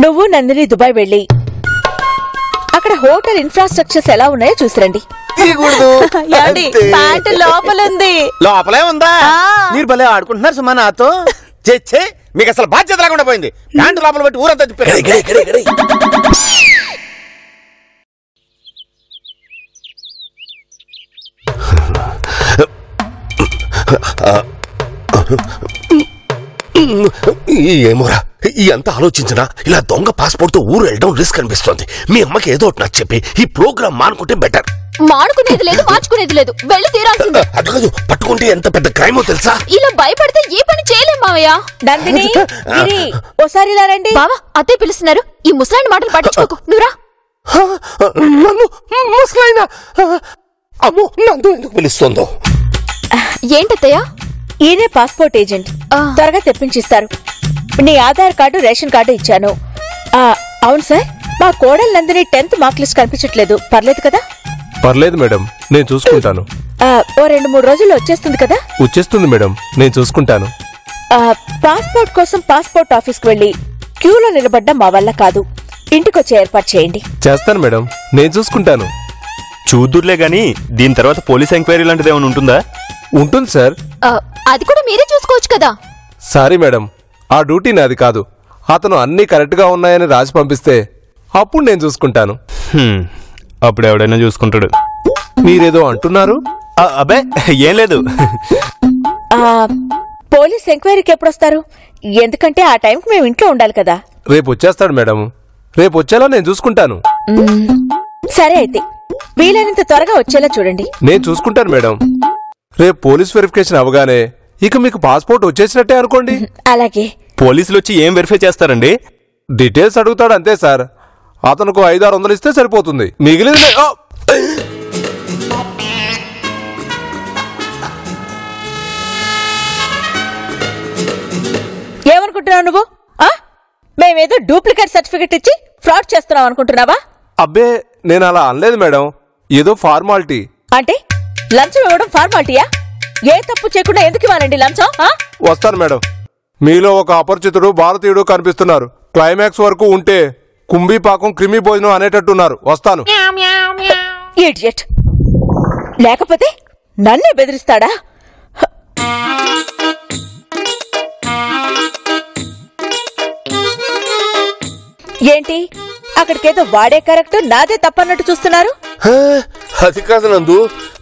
నువ్వు నందిని దుబాయ్ వెళ్ళి అక్కడ హోటల్ ఇన్ఫ్రాస్ట్రక్చర్స్ ఎలా ఉన్నాయో చూసిరండి. లోపలే ఉందా? మీరు భలే ఆడుకుంటున్నారు సుమా నాతో. చేచ్చే మీకు అసలు బాధ్యత లేకుండా పోయింది. ప్యాంటు లోపల పెట్టి ఊరంతా తిప్పారు. ఏమోరా, ఎంత ఆలోచించినా ఇలా దొంగ పాస్పోర్ట్ తో ఊరు వెళ్ళడం రిస్క్ అనిపిస్తోంది. మీ అమ్మకి ఏదో ఒకటి నాకు చెప్పి ఈ ప్రోగ్రామ్ మానుకుంటే బెటర్. మానుకునేది లేదు, మార్చుకునేది లేదు, వెళ్ళి తీరాల్సిందే. అది కాదు, పట్టుకుంటే ఎంత పెద్ద క్రైమో తెలుసా? ఇలా భయపడితే ఏ పని చేయలేం మావయ్య. నందిని, ఓసారి ఇలా రండి. బావా, అత్తయ్య పిలుస్తున్నారు. ఈ ముసలాయన మాటలు పట్టించుకోకు, నువ్వురా. నన్ను ముసలాయన? అమ్మో, నందు ఎందుకు పిలుస్తుందో? ఏంటత్తయ్య? ఈయనే పాస్పోర్ట్ ఏజెంట్. త్వరగా తెప్పించిస్తారు. నీ ఆధార్ కార్డు, రేషన్ కార్డు ఇచ్చాను. అవును సార్, మా కోడలు నందిని 10th మార్క్ లిస్ట్ కనిపించట్లేదు. పర్లేదు కదా? పర్లేదు మేడం, నేను చూసుకుంటాను. ఓ 2-3 రోజుల్లో వచ్చేస్తుంది కదా? వచ్చేస్తుంది మేడం, నేను చూసుకుంటాను. పాస్పోర్ట్ కోసం పాస్పోర్ట్ ఆఫీస్కి వెళ్ళి క్యూలో నిలబడ్డం మా వల్ల కాదు. ఇంటికొచ్చే ఏర్పాటు చేయండి. చేస్తాను మేడం, నేను చూసుకుంటాను. చూద్దుర్లే గాని దీని తర్వాత పోలీస్ ఎంక్వైరీ లాంటిది ఏమైనా ఉంటుందా? ఉంటుంది సార్. అది కూడా మీరే చూసుకోవచ్చు కదా. సారీ మేడం, ఆ డ్యూటీ నాది కాదు. అతను అన్ని కరెక్ట్ గా ఉన్నాయని రాసి పంపిస్తే అప్పుడు నేను చూసుకుంటాను. అప్పుడు ఎవడైనా చూసుకుంటాడు. మీరేదో అంటున్నారు? అబ్బే ఏం లేదు. పోలీస్ ఎంక్వైరీకి ఎప్పుడొస్తారు? ఎందుకంటే ఆ టైంకి మేము ఇంట్లో ఉండాలి కదా. రేపు వచ్చేస్తాడు మేడం, రేపు వచ్చేలా నేను చూసుకుంటాను. సరే అయితే వీలైనంత త్వరగా వచ్చేలా చూడండి. నేను చూసుకుంటాను మేడం. రేపు పోలీస్ వెరిఫికేషన్ అవగానే ఇక మీకు పాస్పోర్ట్ వచ్చేసినట్టే అనుకోండి. అలాగే. పోలీసులు వచ్చి ఏం వెరిఫై చేస్తారండి? డీటెయిల్స్ అడుగుతాడు అంతే సార్. అతనుకు 500-600 ఇస్తే సరిపోతుంది. మిగిలింది ఏమనుకుంటున్నావు నువ్వు? మేమేదో డూప్లికేట్ సర్టిఫికెట్ ఇచ్చి ఫ్రాడ్ చేస్తున్నాం అనుకుంటున్నావా? అబ్బే, నేను అలా అనలేదు మేడం. ఏదో ఫార్మాలిటీ. అంటే లంచం ఇవ్వడం ఫార్మాలిటీయా? ఏ తప్పు చేయకుండా ఎందుకు ఇవ్వాలండి లంచం? వస్తాను మేడం. మీలో ఒక అపరిచితుడు భారతీయుడు కనిపిస్తున్నారు. క్లైమాక్స్ వరకు ఉంటే కుంభీపాకం క్రిమి భోజనం అనేటట్టున్నారు. వస్తాను. ఇడియట్. లేకపోతే నన్నే బెదిరిస్తాడా? ఏంటి అక్కడికేదో వాడే కరెక్ట్, నాదే తప్పన్నట్టు చూస్తున్నారు? అది కాదు నందు,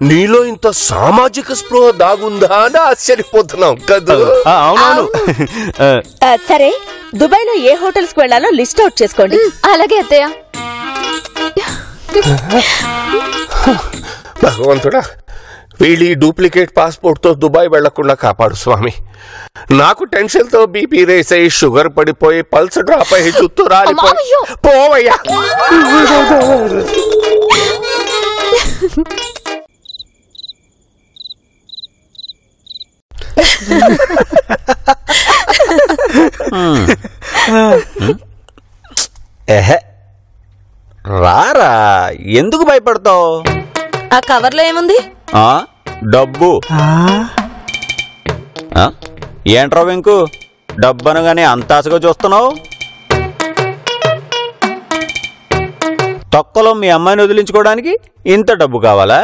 నీలో ఇంత సామాజిక స్పృహ దాగుందా అని ఆశ్చర్యపోతున్నాం కదా. అవునవును. సరే, దుబాయ్ లో ఏ హోటల్స్ కు వెళ్లాలో లిస్ట్ అవుట్ చేసుకోండి. అలాగే అత్తయ్య. భగవంతుడా, వీళ్ళీ డూప్లికేట్ పాస్పోర్ట్ తో దుబాయ్ వెళ్లకుండా కాపాడు స్వామి. నాకు టెన్షన్ తో బీపీ రేస్ అయ్యి షుగర్ పడిపోయి పల్స్ డ్రాప్ అయ్యి చుట్టూ రాలిపోయి పోవయ్యా. రారా, ఎందుకు భయపడతావు? ఆ కవర్లో ఏముంది? డబ్బు. ఏంట్రా వెంకు, డబ్బు అనగానే అంత ఆశగా చూస్తున్నావు? తొక్కలో మీ అమ్మాయిని వదిలించుకోవడానికి ఇంత డబ్బు కావాలా?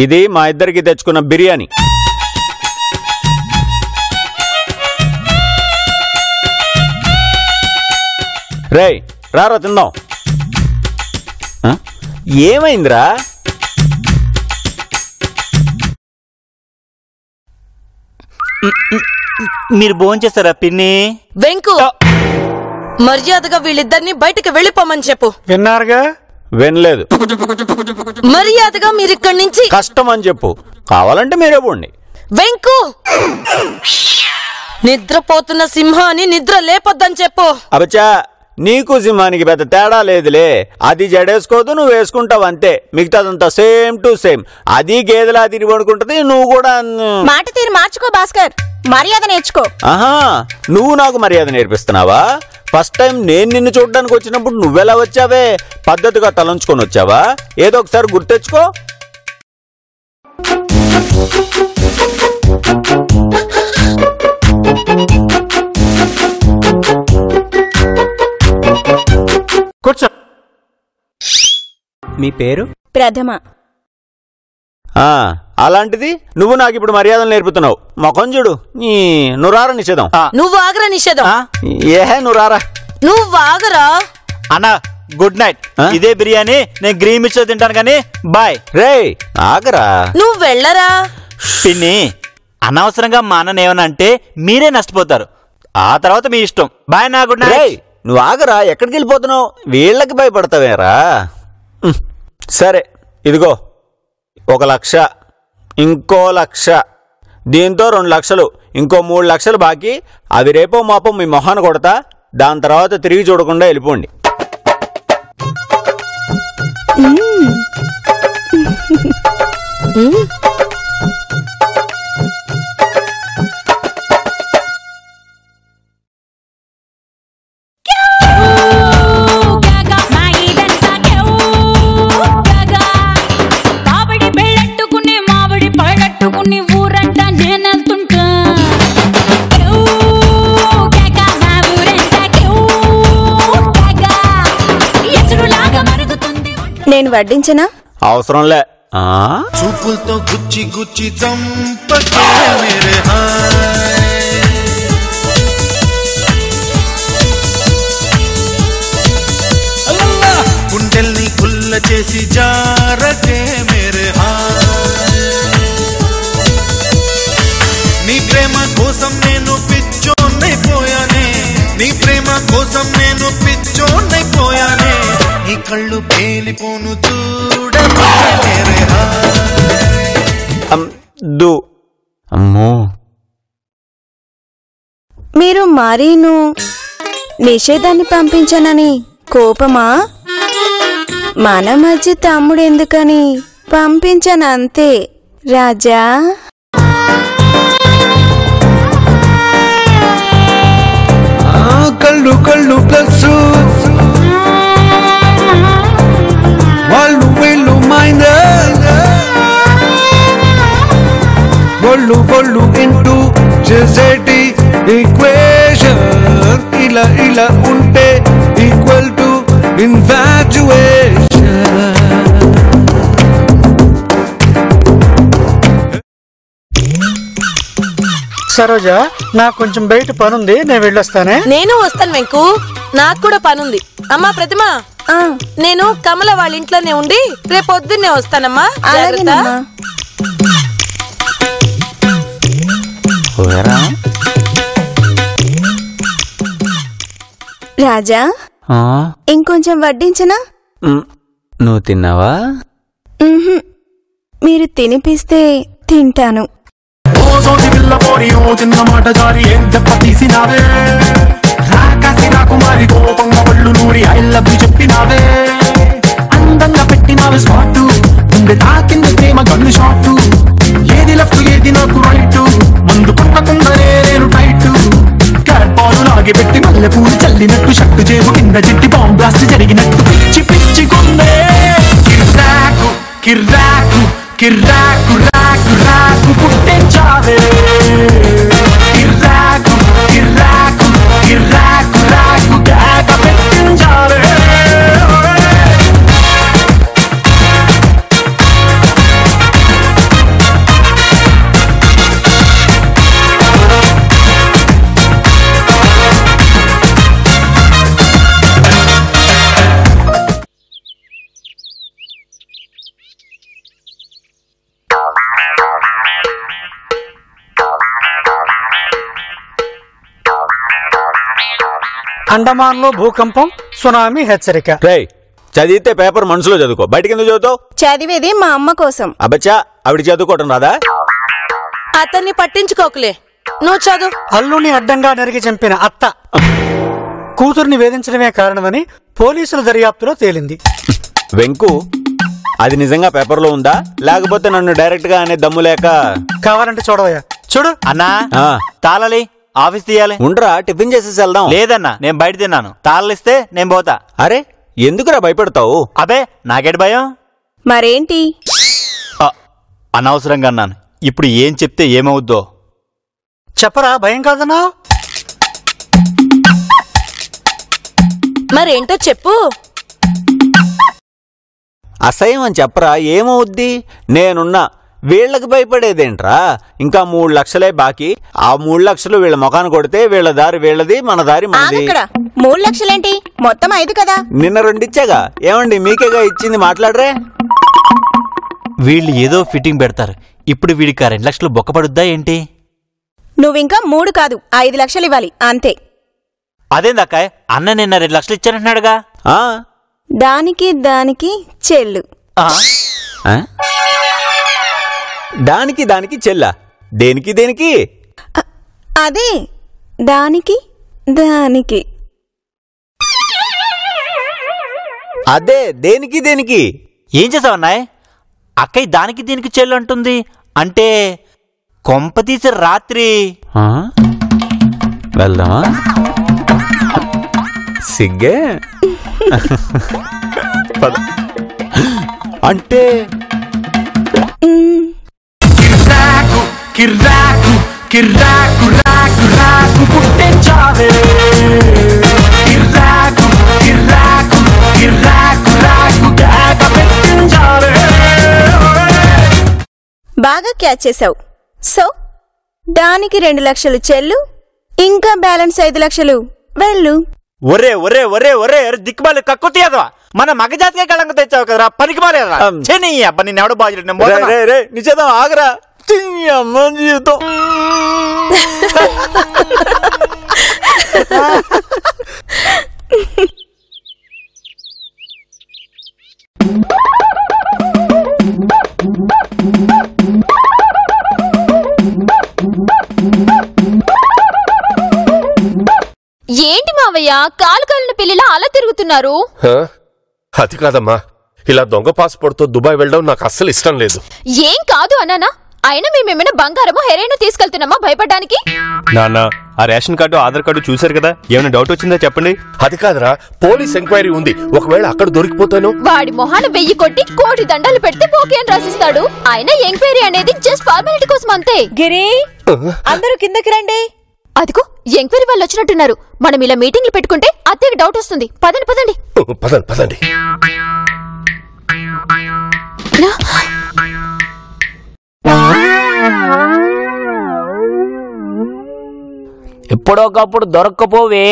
ఇది మా ఇద్దరికి తెచ్చుకున్న బిర్యానీ. రేయ్ రారా తిందాం. ఏమైందిరా? మీరు భోంచేస్తారా పిన్ని? వెంకు, మర్యాదగా వీళ్ళిద్దరిని బయటకు వెళ్ళిపోమని చెప్పు. విన్నారుగా? వినలేదు. మర్యాదగా మీరిక్కడి నుంచి కష్టం అని చెప్పు, కావాలంటే మీరే పోండి. వెంకు, నిద్రపోతున్న సింహాన్ని నిద్ర లేపొద్దని చెప్పు. అబచా, నీకు సింహానికి పెద్ద తేడా లేదులే. అది జడేసుకోదు, నువ్వు వేసుకుంటావు అంతే. మిగతాదంతా సేమ్ టు సేమ్. అది గేదెలా తిరిగి పడుకుంటది, నువ్వు కూడా. మాట తీరు మార్చుకో భాస్కర్, మర్యాద నేర్చుకో. ఆహా, నువ్వు నాకు మర్యాద నేర్పిస్తున్నావా? ఫస్ట్ టైం నేను నిన్ను చూడడానికి వచ్చినప్పుడు నువ్వెలా వచ్చావే? పద్ధతిగా తలంచుకొని వచ్చావా? ఏదో ఒకసారి గుర్తెచ్చుకో. కూర్చో. మీ పేరు? ప్రథమ. అలాంటిది నువ్వు నాకు ఇప్పుడు మర్యాదలు నేర్పుతున్నావు. మొఖం చూడు. నువ్వురారా నిషేధం. నువ్వు ఆగరా నిషేధం. నువ్వురారా. నువ్వు ఆగరా. అన్నా గుడ్ నైట్. ఇదే బిర్యానీ నేను గ్రీన్ మిర్చి తింటాను కానీ బాయ్. రే ఆగరా. నువ్వు వెళ్ళరా. పిన్ని అనవసరంగా మా అన్నని ఏమన్నా అంటే మీరే నష్టపోతారు. ఆ తర్వాత మీ ఇష్టం. బాయ్ నా. Good night. నువ్వు ఆగరా. ఎక్కడికి వెళ్ళిపోతున్నావు? వీళ్ళకి భయపడతావేరా. సరే ఇదిగో 1 లక్ష, ఇంకో 1 లక్ష, దీంతో 2 లక్షలు, ఇంకో 3 లక్షలు బాకీ. అవి రేపో మాపో మీ మొహాన్ని కొడతా. దాని తర్వాత తిరిగి చూడకుండా వెళ్ళిపోండి. నేను వడ్డించనా? అవసరంలే. చూపులతో గుచ్చి గుచ్చి చంపకే మేరే హాయ్, గుండెల్ని గుల్ల చేసి జారకే మేరే హాయ్, నీ ప్రేమ కోసం నేను పిచ్చోన్నైపోయానే, నీ ప్రేమ కోసం నేను పిచ్చోన్నైపోయానే, నీ కళ్ళు పేలిపోను చూడకే మేరే హాయ్. అమ్మో, మీరు మరీను నిషేధాన్ని పంపించానని కోపమా? మన మధ్య తమ్ముడు ఎందుకని పంపించాను అంతే రాజా. కళ్ళు కళ్ళు ప్లస్ వాళ్ళు వీళ్ళు మైనస్, బొళ్ళు బొళ్ళు ఇంటూ చేసేటి ఈక్వేషన్, ఇలా ఇలా ఉంటే ఈక్వల్ టు ఇన్ఫాచ్యుయేషన్. సరోజా, నాకు కొంచెం బయట పనుంది, నేను వెళ్ళొస్తానే. నేను వస్తాను వెంకు, నాకు కూడా పనుంది. అమ్మా ప్రతిమ, నేను కమల వాళ్ళ ఇంట్లోనే ఉండి రేపు పొద్దున్నే వస్తానమ్మా. రాజా, ఇంకొంచెం వడ్డించనా? నువ్వు తిన్నావా? మీరు తినిపిస్తే తింటాను. చిన్నమాట జారి ఏం దెబ్బ తీసినావే, రాకాసి రాకుమారి కోపంగా పళ్ళు నూరి ఐ లవ్ యు చెప్పినావే, అందంగా పెట్టినావే స్పాట్, గుండె తాకింది ప్రేమ గన్ను షాట్, ఏది లెఫ్ట్ ఏది నాకు రైట్, ముందు కొట్టకుండానే నేను టైట్, క్యాట్ బాల్ లాగి పెట్టి మల్లె పూలు చల్లినట్టు, షట్టు చేపు కింద చెట్టి బాంబ్ బ్లాస్ట్ జరిగినట్టు, పిచ్చి పిచ్చి కొందే కిర్రాకు కిర్రాకు కిర్రాకు రాకు రాకు పుట్టించావే, కిర్రాకు కిర్రాకు కిర్రాకు రాకు కేక పెట్టించావే. అండమాన్ లో భూకంపం, సునామీ హెచ్చరిక. చదివితే పేపర్ మనసులో చదువుకో, బయటకి ఎందుకు చదువుతావు? చదివేది మా అమ్మ కోసం. అబ్బచ్చా, ఆవిడ చదువుకోవటం రాదా? అతన్ని పట్టించుకోకలే, నువ్వు చదువు. అల్లుని అడ్డంగా నరికి చంపిన అత్త కూతుర్ని వేధించడమే కారణమని పోలీసుల దర్యాప్తులో తేలింది. వెంకు, అది నిజంగా పేపర్లో ఉందా, లేకపోతే నన్ను డైరెక్ట్ గా అనే దమ్ము లేక? కావాలంటే చూడవయ్యా. చూడు అన్నా, తాళాలి, ఆఫీస్ తీయాలి. ఉండరా, టిఫిన్ చేసేసి వెళ్దాం. లేదన్నా, నేను బయట తిన్నాను. తాళలిస్తే నేను పోతా. అరే, ఎందుకురా భయపడతావు? అబే, నాకేటి భయం. మరేంటి? అనవసరంగా అన్నాను. ఇప్పుడు ఏం చెప్తే ఏమవుద్దో చెప్పరా, భయం కాదన్నా? మరేంటో చెప్పు. అసహ్యం అని చెప్పరా, ఏమవుద్ది? నేనున్నా. వీళ్ళకి భయపడేదేంట్రా? ఇంకా 3 లక్షలే బాకీ. ఆ 3 లక్షలు వీళ్ళ ముఖాన్ని కొడితే వీళ్ళ దారి వీళ్ళది, మన దారి మనది. 3 లక్షలేంటి, మొత్తం 5 కదా. నిన్న 2 ఇచ్చాగా. ఏమండి, మీకేగా ఇచ్చింది, మాట్లాడరే. వీళ్ళు ఏదో ఫిట్టింగ్ పెడతారు. ఇప్పుడు వీడికి 2 లక్షలు బొక్కపడుద్దా ఏంటి? నువ్వింకా 3 కాదు 5 లక్షలు ఇవ్వాలి అంతే. అదేందక్కాయ్, అన్న నిన్న 2 లక్షలు ఇచ్చానంటున్నాడుగా. దానికి చెల్లు. దానికి చెల్లా? దేనికి? అదే దానికి అదే దేనికి? ఏం చేసావన్నాయ్? అక్కయ్య దానికి దీనికి చెల్లు అంటుంది అంటే కొంపతీసి రాత్రి వెళ్దామా? సిగ్గే అంటే కిర్రాకు కిర్రాకు రాకు రాకు పుట్టించావే. కిర్రాకు కిర్రాకు కిర్రాకు రాకు కేక పెట్టించావే. బాగా క్యాచ్ చేసావు. సో దానికి 2 లక్షలు చెల్లు, ఇంకా బ్యాలెన్స్ 5 లక్షలు వెళ్ళు. ఒరే ఒరే ఒరే ఒరే దిక్కుమాలి కక్కు తీయదవా, మన మగజాతికే కళంక తెచ్చావు కదరా, పనికి మాలేదా? చెని అబ్బా, నేను ఎవడో బాధ్యుడు. నిజం ఆగరా, జీవితం. ఏంటి మావయ్య, కాలు కాలిన పిల్లిలా అలా తిరుగుతున్నారు? అది కాదమ్మా, ఇలా దొంగ పాస్పోర్ట్తో దుబాయ్ వెళ్ళడం నాకు అస్సలు ఇష్టం లేదు. ఏం కాదు అన్నానా? అయినా మేమేమైనా బంగారమో హెరైన్ తీసుకెళ్తున్నామా భయపడ్డానికి? నాన్న, ఆ రేషన్ కార్డు ఆధార్ కార్డు చూశారు కదా, ఏమైనా డౌట్ వచ్చిందా చెప్పండి. అది కాదురా, పోలీస్ ఎంక్వైరీ ఉంది. ఒకవేళ అక్కడ దొరికిపోతాను. వాడి మొహాన 1000 కొట్టి 1 కోటి దండాలు పెడితే పోకే అని రాసిస్తాడు. అయినా ఎంక్వైరీ అనేది జస్ట్ ఫార్మాలిటీ కోసం అంతే. గిరి, అందరూ కిందకి రండి. అదిగో ఎంక్వైరీ వాళ్ళు వచ్చినట్టున్నారు. మనం ఇలా మీటింగ్లు పెట్టుకుంటే అత్తయ్యకి డౌట్ వస్తుంది. పదండి. పదండి. ఎప్పుడోకప్పుడు దొరక్కపోవే,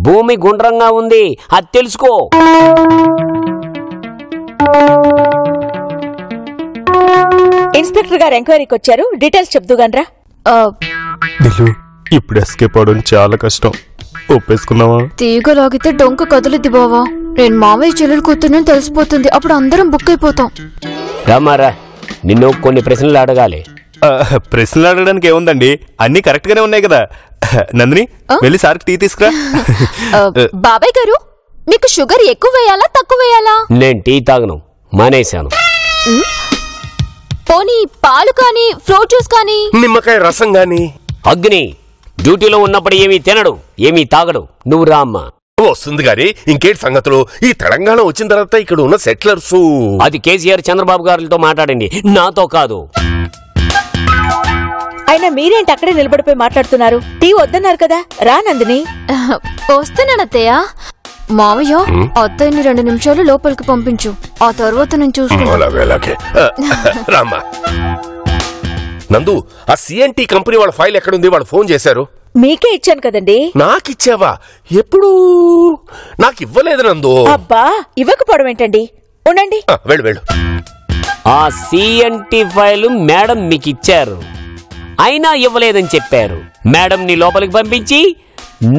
భూమి గుండ్రంగా ఉంది, అది తెలుసుకో. ఇన్స్పెక్టర్ గారు ఎంక్వైరీకి వచ్చారు, డీటెయిల్స్ చెప్దుగానరా. ఇప్పుడు ఎస్కేప్ అవడం చాలా కష్టం, ఒప్పేసుకున్నావా? తీగలాగితే డొంక కదులుద్ది బావా. నేను మావయ్య చెల్లెలు కూతుర్ని తెలిసిపోతుంది, అప్పుడు అందరం బుక్ అయిపోతాం. రామారా, నిన్ను కొన్ని ప్రశ్నలు అడగాలి. ప్రశ్నలు అడగడానికి ఏముందండి, అన్ని కరెక్ట్ గానే ఉన్నాయి కదా. నందిని, వెళ్ళి సార్కి టీ తీసుకురా. బాబాయ్ గారు, మీకు షుగర్ ఎక్కువ వేయాలా తక్కువ వేయాలా? నేను టీ తాగను, మానేశాను. పోనీ పాలు కానీ ఫ్రూట్ జ్యూస్ కానీ నిమ్మకాయ రసం గాని. అగ్ని డ్యూటీలో ఉన్నప్పుడు ఏమీ తినడు, ఏమీ తాగడు. నువ్వు రా అమ్మా. వస్తుంది గారి, ఇంకేటి సంగతులు? ఈ తెలంగాణ వచ్చిన తర్వాత ఇక్కడ ఉన్న సెటిలర్స్. అది కేసీఆర్ చంద్రబాబు గారితో మాట్లాడండి, నాతో కాదు. అయినా మీరేంటి అక్కడే నిలబడిపోయి మాట్లాడుతున్నారు? టీ వద్దన్నారు కదా, రా నందిని. వస్తున్నానత్తయ్య. మావయ్య, అత్తయ్యని 2 నిమిషాలు లోపలికి పంపించు, ఆ తర్వాత నేను చూసుకుంటా. రామ్మా. నందు, ఆ సిఎన్టీ కంపెనీ వాళ్ళ ఫైల్ ఎక్కడుంది? వాళ్ళు ఫోన్ చేశారు. మీకే ఇచ్చాను కదండి. నాకిచ్చావా? ఎప్పుడు? నాకు ఇవ్వలేదు నందు. అబ్బా, ఇవ్వకపోవడం ఏంటండి, ఉండండి. వెళ్ళు. ఆ సిఎన్టీ ఫైల్ మేడం మీకు ఇచ్చారు, అయినా ఇవ్వలేదని చెప్పారు. మేడం ని లోపలికి పంపించి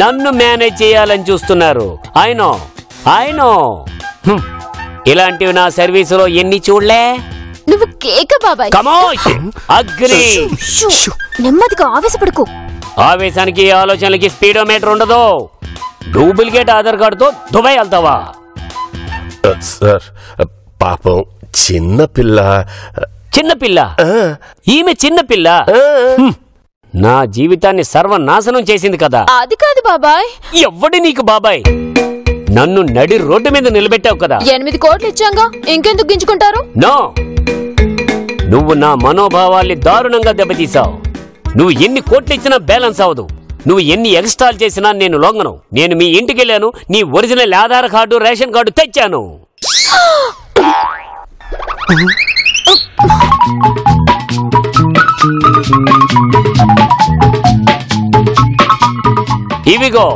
నన్ను మేనేజ్ చేయాలని చూస్తున్నారు. అయినో ఇలాంటివి నా సర్వీసులో ఎన్ని చూడలే. నువ్వు కేక బాబాయ్. అగ్ని, నెమ్మదిగా ఆవేశపడుకో. ఆవేశానికి ఆలోచనలకి స్పీడోమీటర్ ఉండదు. డూప్లికేట్ ఆధార్ కార్డుతో దుబాయ్ వెళ్తావా? సార్, పాపం చిన్నపిల్ల. ఈమె చిన్నపిల్ల నా జీవితాన్ని సర్వనాశనం చేసింది కదా. అది కాదు బాబాయ్. ఎవ్వడి నీకు బాబాయ్? నన్ను నడి రోడ్డు మీద నిలబెట్టావు కదా. 8 కోట్లు ఇచ్చాంగా, ఇంకెందుకు గించుకుంటారు? నో, నువ్వు నా మనోభావాల్ని దారుణంగా దెబ్బతీసావు. నువ్వు ఎన్ని కోట్లు ఇచ్చినా బ్యాలెన్స్ అవదు. నువ్వు ఎన్ని ఎక్స్ట్రాల్ చేసినా నేను లొంగను. నేను మీ ఇంటికి వెళ్ళాను, నీ original Aadhaar card ration card తెచ్చాను. ఇవిగో.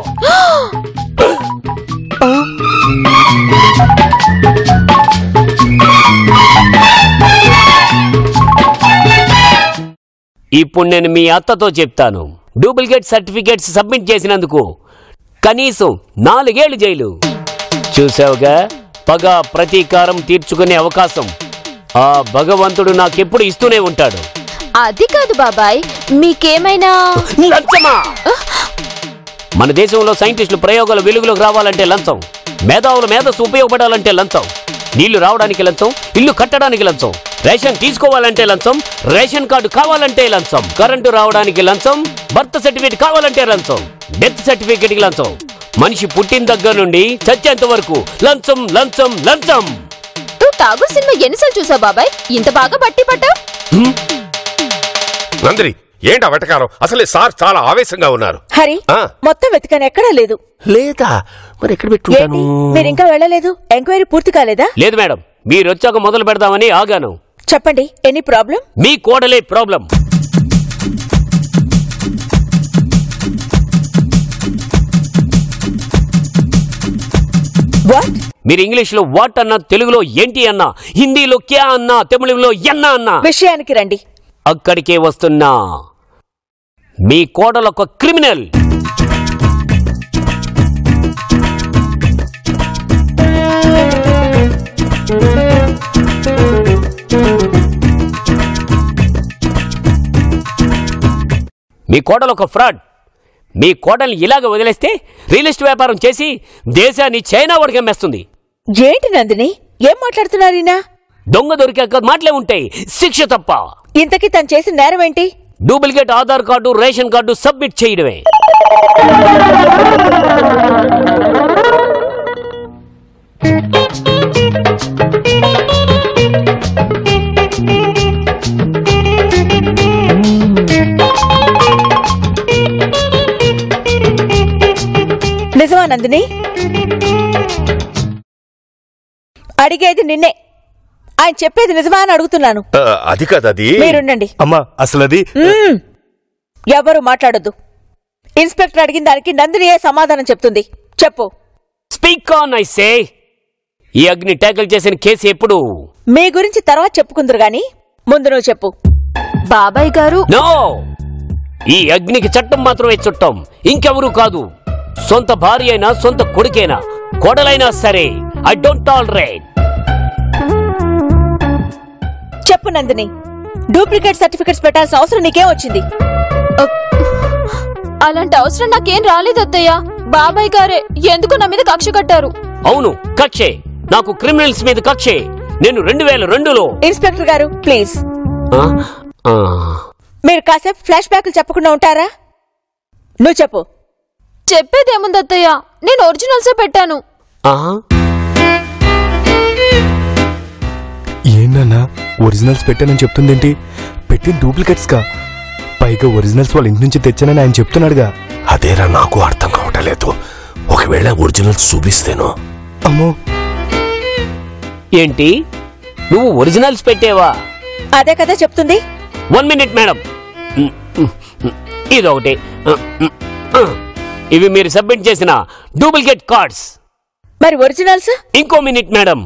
ఇప్పుడు నేను మీ అత్తతో చెప్తాను. డూప్లికేట్ సర్టిఫికేట్స్ సబ్మిట్ చేసినందుకు కనీసం 4 ఏళ్లు జైలు. చూసావుగా, పగ ప్రతీకారం తీర్చుకునే అవకాశం ఆ భగవంతుడు నాకెప్పుడు ఇస్తూనే ఉంటాడు. అది కాదు బాబాయ్, మీకేమైనా లంచమా? మన దేశంలో సైంటిస్టులు ప్రయోగాలు వెలుగులోకి రావాలంటే లంచం, మేధావుల మేధస్సు ఉపయోగపడాలంటే లంచం, నీళ్లు రావడానికి లంచం, ఇల్లు కట్టడానికి లంచం, రేషన్ తీసుకోవాలంటే లంచం, రేషన్ కార్డు కావాలంటే లంచం, కరెంటు రావడానికి లంచం, బర్త్ సర్టిఫికేట్ కావాలంటే లంచం, డెత్ సర్టిఫికేట్ కి లంచం, మనిషి పుట్టిన దగ్గర నుండి చచ్చేంత వరకు లంచం లంచం లంచం. నువ్వు ఠాగూర్ సినిమా ఎన్నిసార్లు చూసావు బాబాయ్? ఇంత బాగా బట్టి పట్టావు? నందిని, ఏంటా వెటకారం? అసలే సార్ చాలా ఆవేశంగా ఉన్నారు. హరి, మొత్తం వెతికాను, ఎక్కడా లేదు. లేదా? మరి ఎక్కడ పెట్టుకుంటాను? మీరు ఇంకా వెళ్ళలేదు? ఎంక్వైరీ పూర్తి కాలేదా? లేదు మేడం, మీరు వచ్చాక మొదలు పెడదామని ఆగాను. చెప్పండి, ఎనీ ప్రాబ్లం? మీ కోడలే ప్రాబ్లం. వాట్? మీరు ఇంగ్లీష్ లో వాట్ అన్నా, తెలుగులో ఏంటి అన్నా, హిందీలో క్యా అన్నా, తమిళంలో ఎన్నా అన్నా. విషయానికి రండి. అక్కడికే వస్తున్నా. మీ కోడలొక క్రిమినల్. మీ కోడలొక ఫ్రాడ్. మీ కోడల్ని ఇలాగ వదిలేస్తే రియల్ ఎస్టేట్ వ్యాపారం చేసి దేశాన్ని చైనా వాడికి అమ్మేస్తుంది. ఏంటి నందిని, ఏం మాట్లాడుతున్నారీనా? దొంగ దొరికాక మాటలే ఉంటాయి, శిక్ష తప్ప. ఇంతకీ తను చేసిన నేరం ఏంటి? Duplicate Aadhaar card ration card submit చేయడమే. నిజమా నందిని? అడిగేది నిన్నే. ఆయన చెప్పేది నిజమా అని అడుగుతున్నాను. అది కాదది. మీరుండండి. అమ్మా, అసలు అది ఎవరు మాట్లాడొద్దు. ఇన్స్పెక్టర్ అడిగిన దానికి నందినియే సమాధానం చెప్తుంది. చెప్పు. Speak on I say. ఈ అగ్ని ట్యాకిల్ చేసిన కేసు ఎప్పుడు? మీ గురించి తర్వాత చెప్పుకుందరు గాని ముందు నువ్వు చెప్పు. బాబాయ్ గారు. నో, ఈ అగ్నికి చట్టం మాత్రమే చుట్టం, ఇంకెవరూ కాదు. సొంత భార్య అయినా, సొంత కొడుకైనా, కోడలైనా సరే ఐ డోంట్ టాలరేట్. చెప్పు నందిని, డూప్లికేట్ సర్టిఫికెట్స్ పెట్టాల్సిన అవసరం నీకేం వచ్చింది? అలాంటి అవసరం నాకేం రాలేదు అత్తయ్య. బాబాయ్ గారే ఎందుకు నా మీద కక్ష కట్టారు. అవును, కక్షే. నాకు క్రిమినల్స్ మీద కక్షే. నేను 2002లో. ఇన్స్పెక్టర్ గారు ప్లీజ్, మీరు కాసేపు ఫ్లాష్ బ్యాక్లు చెప్పకుండా ఉంటారా? నువ్వు చెప్పు. చెప్పేదేముంది అత్తయ్య, నేను ఒరిజినల్సే పెట్టాను. ఏంటన్నా ఒరిజినల్స్ పెట్టానని చెప్తుందేంటి? పెట్టిన డూప్లికేట్స్ కా, పైగా ఒరిజినల్స్ వాళ్ళ ఇంటి నుంచి తెచ్చానని ఆయన చెప్తున్నాడుగా. అదేరా నాకు అర్థం కావటలేదు. ఒకవేళ ఒరిజినల్స్ చూపిస్తేనో. అమ్మో, ఏంటి నువ్వు ఒరిజినల్స్ పెట్టేవా? అదే కదా చెప్తుంది. 1 మినిట్ మేడం. ఇదొకటి. ఇవి మీరు సబ్మిట్ చేసిన డూప్లికేట్ కార్డ్స్. మరి ఒరిజినల్స్? ఇంకో మినిట్ మేడం.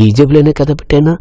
ఈ జేబులోనే కదా పెట్టాను.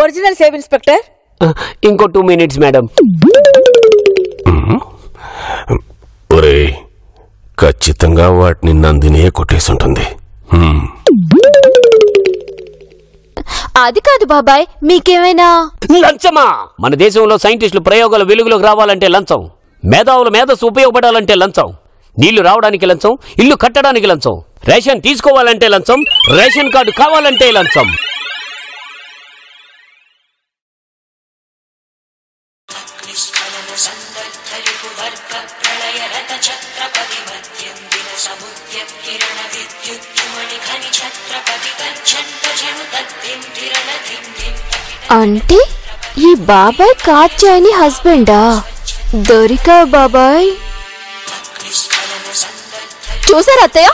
Original save inspector. ఇంకో 2 మినిట్స్ మేడం. ఒరేయ్, ఖచ్చితంగా వాటిని నందినే కొట్టేసుంటుంది. అది కాదు బాబాయ్, మీకేమైనా లంచమా? మన దేశంలో సైంటిస్టులు ప్రయోగాలు వెలుగులోకి రావాలంటే లంచం, మేధావుల మేధస్సు ఉపయోగపడాలంటే లంచం, నీళ్లు రావడానికి లంచం, ఇల్లు కట్టడానికి లంచం, రేషన్ తీసుకోవాలంటే లంచం, రేషన్ కార్డు కావాలంటే లంచం. అంటే ఈ బాబాయ్ కాచాయని హస్బెండా? దొరికా బాబాయ్. చూసారా అత్తయ్య,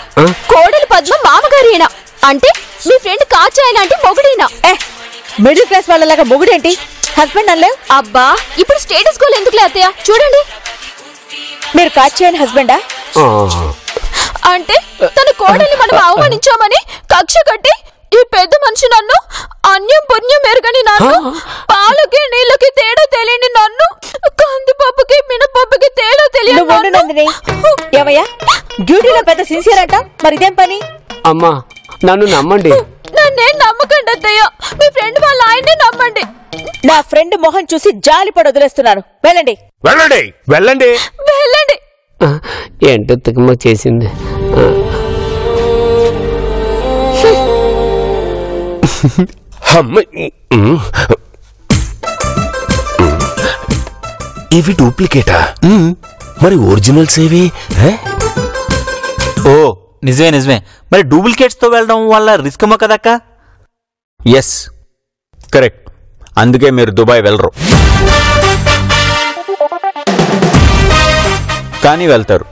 కోడలు పద్మ మామగారినా అంటే మీ ఫ్రెండ్ కాచాయన అంటే మొగుడేనా? మిడిల్ క్లాస్ వాళ్ళలాగా మొగుడేంటి? హస్బెండ్ అనలేవు. అబ్బా, ఇప్పుడు స్టేటస్ గోల్ ఎందుకులే అత్తయ్య, చూడండి. మీరు కాచాయని హస్బెండా? అంటే తన కోడల్ని మనం అవమానించామని కక్ష కట్టి ఈ పెద్ద మనిషి నన్ను అన్యం పుణ్యం ఎరగని నన్ను, పాలకి నీళ్ళకి తేడా తెలియని నన్ను, కందిపప్పుకి మినపప్పుకి తేడా తెలియని నందిని. ఏమయ్యా, డ్యూటీలో పెద్ద సిన్సియర్ అంట, మరి ఇదేం పని? అమ్మా నన్ను నమ్మండి. నన్నేం నమ్మకండి అత్తయ్య, మీ ఫ్రెండ్ వాళ్ళ ఆయన్నే నమ్మండి. నా ఫ్రెండ్ మొహం చూసి జాలిపడి వదిలేస్తున్నాను. వెళ్ళండి వెళ్ళండి వెళ్ళండి వెళ్ళండి. ఏంటో తికమ చేసింది. ఇవి డూప్లికేటా? మరి ఒరిజినల్స్ ఏవి? ఓ నిజమే నిజమే. మరి డూప్లికేట్స్ తో వెళ్ళడం వల్ల రిస్క్ ఏమో కదక్క? Yes correct. అందుకే మీరు దుబాయ్ వెళ్ళరు, కానీ వెళ్తారు.